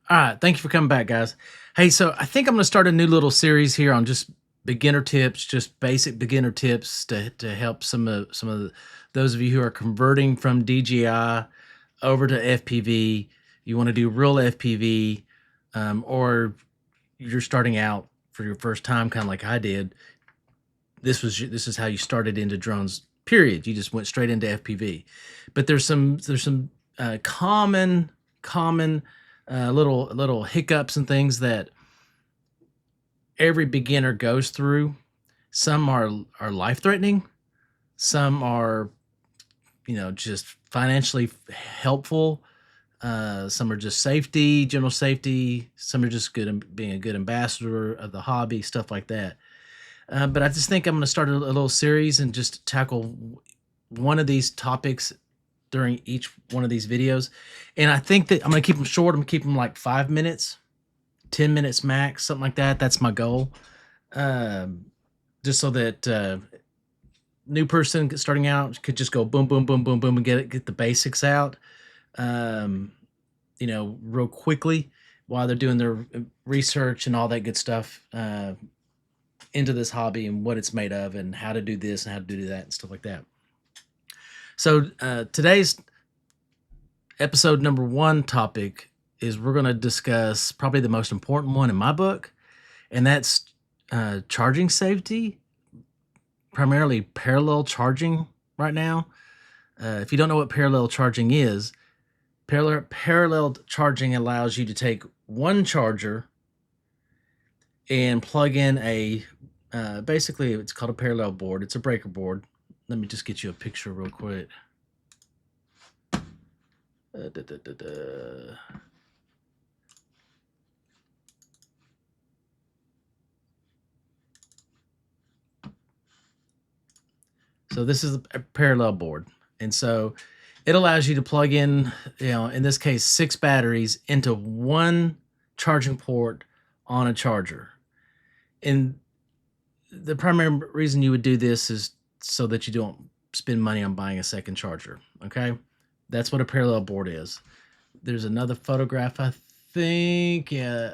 All right, thank you for coming back, guys. Hey, so I think I'm going to start a new little series here on just beginner tips, just basic beginner tips to help those of you who are converting from DJI over to FPV. You want to do real FPV, or you're starting out for your first time, kind of like I did. This is how you started into drones. Period. You just went straight into FPV, but there's some common little hiccups and things that every beginner goes through. Some are life threatening. Some are just financially helpful. Some are just safety, general safety. Some are just good and being a good ambassador of the hobby, stuff like that. But I just think I'm going to start a little series and just tackle one of these topics during each one of these videos. And I think that I'm going to keep them short. I'm going to keep them like 5 minutes, 10 minutes max, something like that. That's my goal. Just so that new person starting out could just go boom, boom, boom, boom, boom, and get the basics out, um, real quickly while they're doing their research and all that good stuff into this hobby and what it's made of and how to do this and how to do that and stuff like that. So today's episode number one topic is we're going to discuss probably the most important one in my book, and that's charging safety, primarily parallel charging right now. If you don't know what parallel charging is, parallel charging allows you to take one charger and plug in basically it's called a parallel board. It's a breaker board. Let me just get you a picture real quick. So this is a parallel board. And so it allows you to plug in, in this case, 6 batteries into one charging port on a charger. And the primary reason you would do this is so that you don't spend money on buying a second charger. Okay. That's what a parallel board is. There's another photograph, I think. Yeah.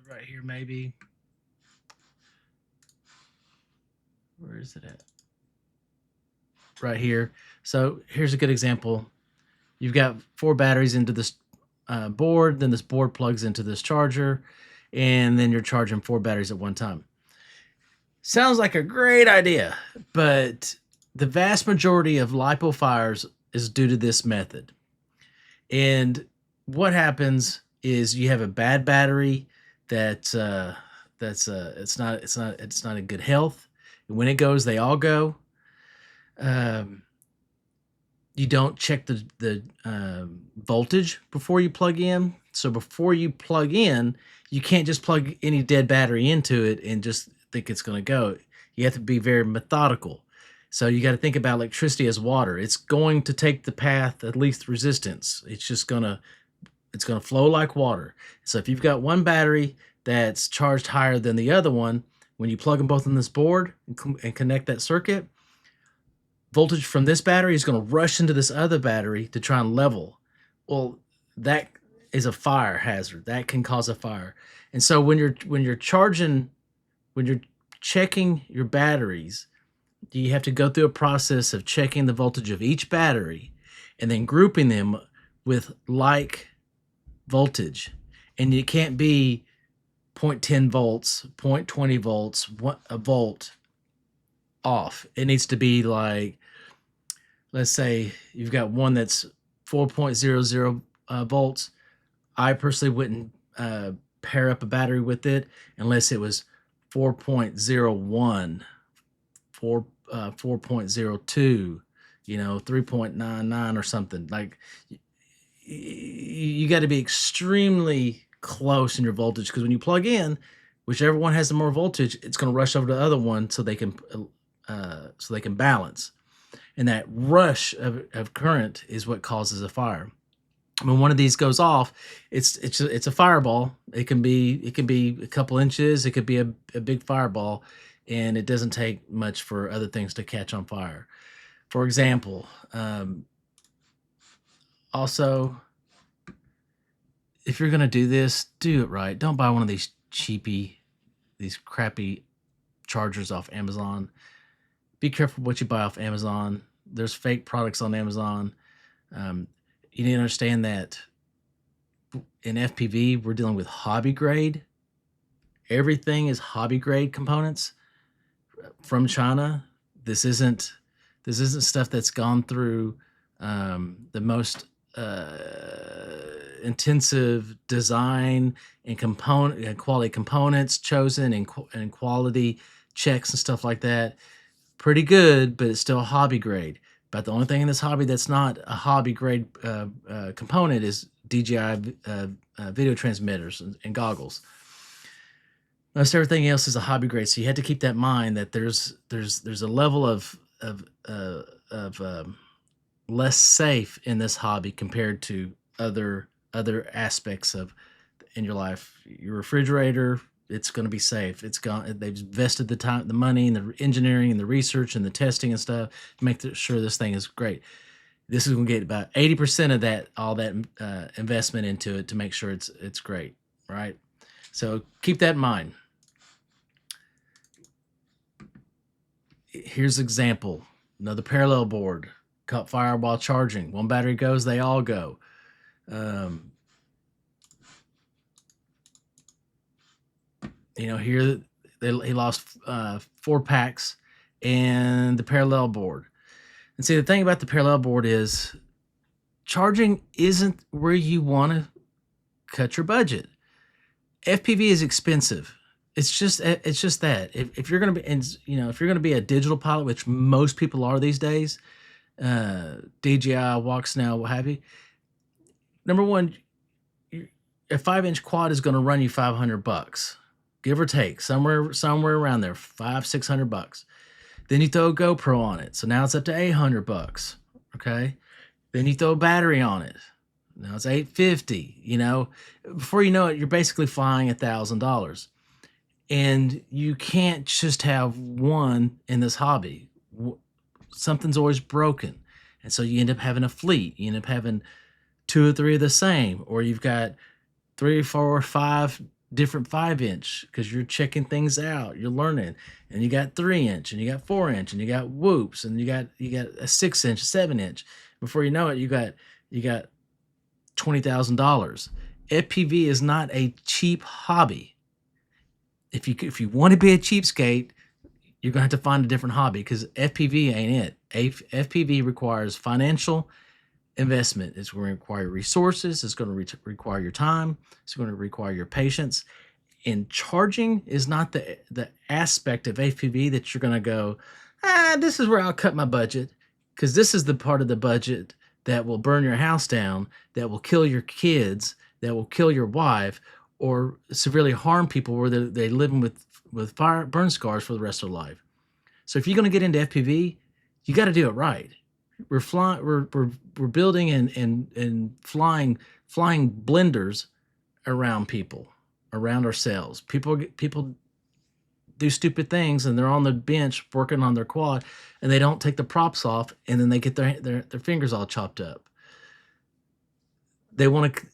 Right here, maybe. Where is it at? Right here. So here's a good example. You've got 4 batteries into this board, then this board plugs into this charger, and then you're charging 4 batteries at one time. Sounds like a great idea, but the vast majority of lipo fires is due to this method. And what happens is you have a bad battery that's it's not in good health. And when it goes, they all go. You don't check the voltage before you plug in. So before you plug in, you can't just plug any dead battery into it and just think it's going to go. You have to be very methodical. So you got to think about electricity as water. It's going to take the path of least resistance. It's going to flow like water. So if you've got one battery that's charged higher than the other one, when you plug them both in this board and connect that circuit, voltage from this battery is going to rush into this other battery to try and level. Well, that is a fire hazard. That can cause a fire. And so when you're checking your batteries, you have to go through a process of checking the voltage of each battery and then grouping them with like voltage. And it can't be 0.10 volts, 0.20 volts, a volt off. It needs to be like, let's say you've got one that's 4.00 volts. I personally wouldn't pair up a battery with it unless it was 4.01, 4.02, 3.99 or something. Like you got to be extremely close in your voltage, because when you plug in, whichever one has the more voltage, it's going to rush over to the other one so they can balance. And that rush of current is what causes a fire. When one of these goes off, it's a fireball. It can be a couple inches. It could be a big fireball, and it doesn't take much for other things to catch on fire. For example, also if you're gonna do this, do it right. Don't buy one of these these crappy chargers off Amazon. Be careful what you buy off Amazon. There's fake products on Amazon. Um, you need to understand that in FPV, we're dealing with hobby grade. Everything is hobby grade components from China. This isn't stuff that's gone through the most intensive design and component and quality components chosen and quality checks and stuff like that. Pretty good, but it's still a hobby grade. But the only thing in this hobby that's not a hobby grade component is DJI video transmitters and goggles. Most everything else is a hobby grade, so you had to keep that in mind that there's a level of less safe in this hobby compared to other aspects of in your life. Your refrigerator, it's going to be safe. It's gone. They've invested the time, the money, and the engineering, and the research, and the testing and stuff to make sure this thing is great. This is going to get about 80% of that, all that investment into it to make sure it's great, right? So keep that in mind. Here's an example. Another parallel board caught fire while charging. One battery goes, they all go. Here he lost 4 packs and the parallel board. And see, the thing about the parallel board is charging isn't where you want to cut your budget. FPV is expensive. It's just that if you're going to be, and if you're going to be a digital pilot, which most people are these days, DJI, Dax.Neal, what have you. Number one, a 5-inch quad is going to run you $500, give or take, somewhere around there, $500-$600. Then you throw a GoPro on it, so now it's up to $800. Okay, then you throw a battery on it, now it's $850. Before you know it, you're basically flying $1,000. And you can't just have one in this hobby. Something's always broken. And so you end up having a fleet. You end up having 2 or 3 of the same, or you've got 3 or 4 or 5 different 5-inch because you're checking things out, you're learning. And you got 3-inch, and you got 4-inch, and you got whoops, and you got a 6-inch, 7-inch. Before you know it, you got $20,000. FPV is not a cheap hobby. If you want to be a cheapskate, you're going to have to find a different hobby because FPV ain't it. FPV requires financial investment. It's going to require resources. It's going to require your time. It's going to require your patience. And charging is not the aspect of FPV that you're going to go, this is where I'll cut my budget, because this is the part of the budget that will burn your house down, that will kill your kids, that will kill your wife, or severely harm people where they living with fire burn scars for the rest of their life. So if you're going to get into FPV, you got to do it right. We're flying, we're building and flying blenders around people, around ourselves. People do stupid things, and they're on the bench working on their quad, and they don't take the props off, and then they get their fingers all chopped up. They want to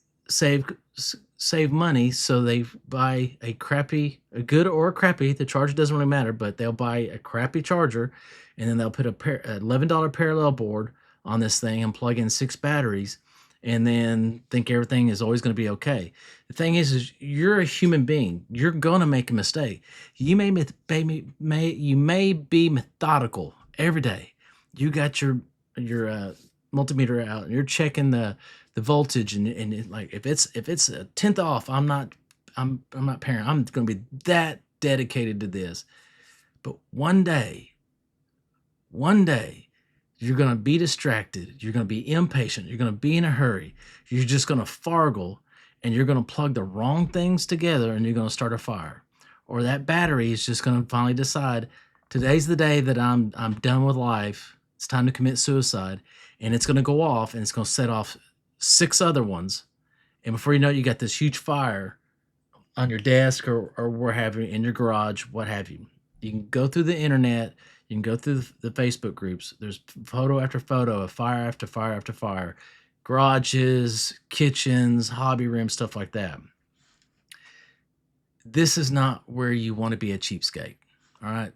save money, so they buy a good or a crappy, the charger doesn't really matter, but they'll buy a crappy charger, and then they'll put a $11 parallel board on this thing and plug in 6 batteries, and then think everything is always going to be okay. The thing is you're a human being. You're going to make a mistake. You may be methodical every day. You got your multimeter out, and you're checking the voltage, and like if it's a 10th off, I'm not parent. I'm going to be that dedicated to this. But one day you're going to be distracted. You're going to be impatient. You're going to be in a hurry. You're just going to fargle, and you're going to plug the wrong things together, and you're going to start a fire. Or that battery is just going to finally decide, today's the day that I'm done with life. It's time to commit suicide. And it's going to go off, and it's going to set off 6 other ones. And before you know it, you got this huge fire on your desk or what have you, in your garage, what have you. You can go through the internet. You can go through the Facebook groups. There's photo after photo of fire after fire after fire. garages, kitchens, hobby rooms, stuff like that. This is not where you want to be a cheapskate. All right.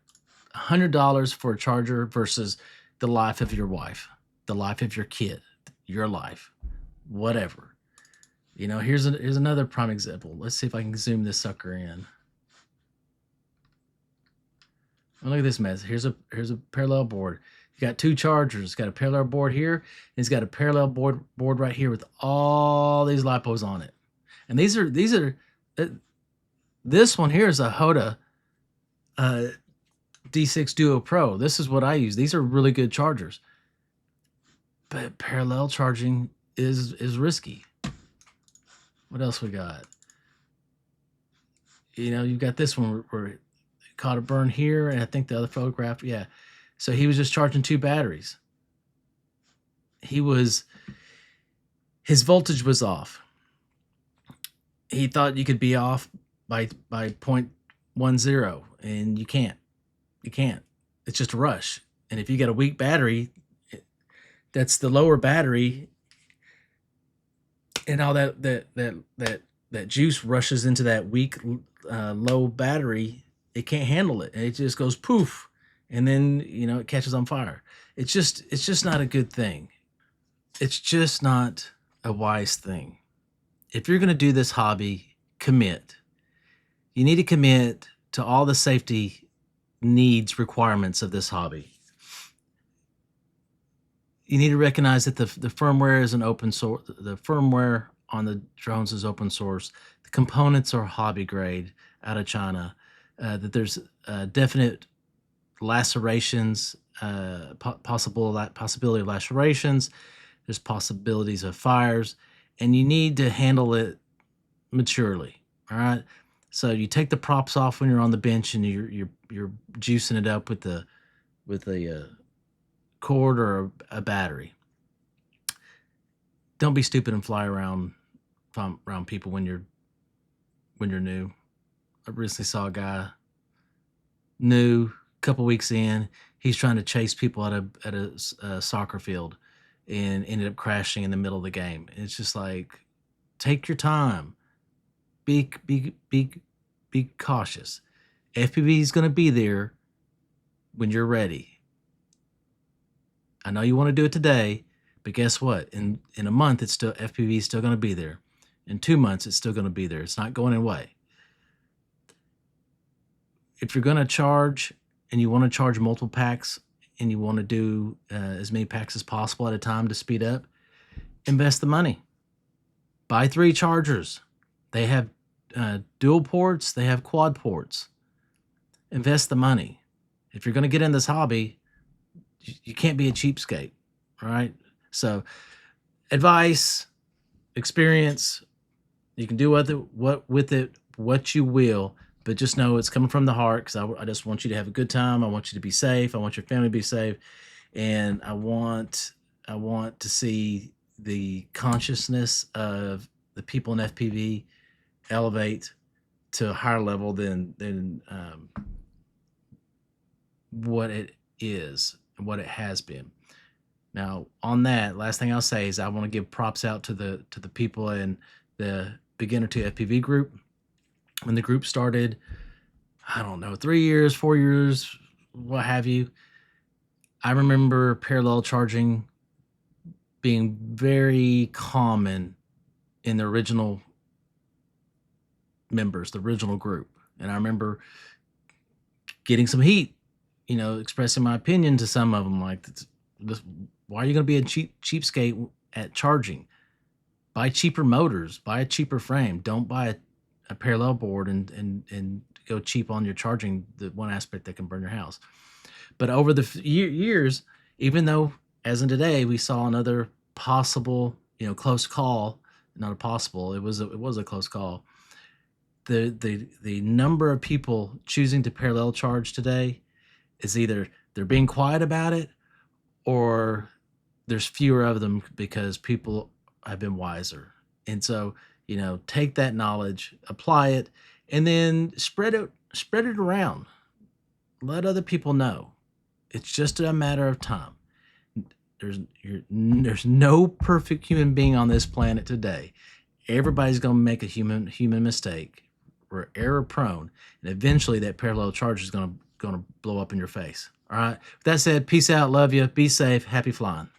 $100 for a charger versus the life of your wife, the life of your kid, your life, whatever. Here's another prime example. Let's see if I can zoom this sucker in. Oh, look at this mess. Here's a parallel board. You got two chargers. It's got a parallel board here, and it's got a parallel board right here with all these lipos on it. And these are this one here is a Hoda D6 Duo Pro. This is what I use. These are really good chargers. But parallel charging is risky. What else we got? You've got this one where it caught a burn here, and I think the other photograph, yeah. So he was just charging 2 batteries. His voltage was off. He thought you could be off by 0.10, and you can't. You can't. It's just a rush. And if you got a weak battery, that's the lower battery, and all that juice rushes into that weak low battery. It can't handle it, and it just goes poof, and then it catches on fire. It's just not a good thing. It's just not a wise thing. If you're going to do this hobby, commit. You need to commit to all the safety needs, requirements of this hobby. You need to recognize that the firmware is an open source. The firmware on the drones is open source. The components are hobby grade out of China. That there's definite lacerations, possibility of lacerations. There's possibilities of fires, and you need to handle it maturely. All right. So you take the props off when you're on the bench, and you're juicing it up with a cord or a battery. Don't be stupid and fly around people when you're new. I recently saw a guy new, a couple weeks in. He's trying to chase people at a soccer field, and ended up crashing in the middle of the game. And it's just like, take your time. Be cautious. FPV is going to be there when you're ready. I know you want to do it today, but guess what? In a month, FPV is still going to be there. In 2 months, it's still going to be there. It's not going away. If you're going to charge, and you want to charge multiple packs, and you want to do as many packs as possible at a time to speed up, invest the money. Buy 3 chargers. They have dual ports. They have quad ports. Invest the money. If you're going to get in this hobby, you can't be a cheapskate, right? So, advice, experience, you can do with it what you will, but just know it's coming from the heart, because I just want you to have a good time. I want you to be safe. I want your family to be safe, and I want to see the consciousness of the people in FPV elevate to a higher level than what it is and what it has been. Now, on that, last thing I'll say is I want to give props out to the people in the Beginner to FPV group. When the group started, I don't know, 3 years, 4 years, what have you, I remember parallel charging being very common in the original members, the original group. And I remember getting some heat, expressing my opinion to some of them, like, why are you going to be a cheapskate at charging? Buy cheaper motors, buy a cheaper frame. Don't buy a parallel board and go cheap on your charging, the one aspect that can burn your house. But over the years, even though, as in today, we saw another possible, close call, not a possible, it was a close call. The number of people choosing to parallel charge today is either they're being quiet about it, or there's fewer of them because people have been wiser. And so, take that knowledge, apply it, and then spread it around. Let other people know. It's just a matter of time. There's no perfect human being on this planet today. Everybody's going to make a human mistake. We're error prone, and eventually that parallel charge is going to blow up in your face. All right. With that said, peace out. Love you. Be safe. Happy flying.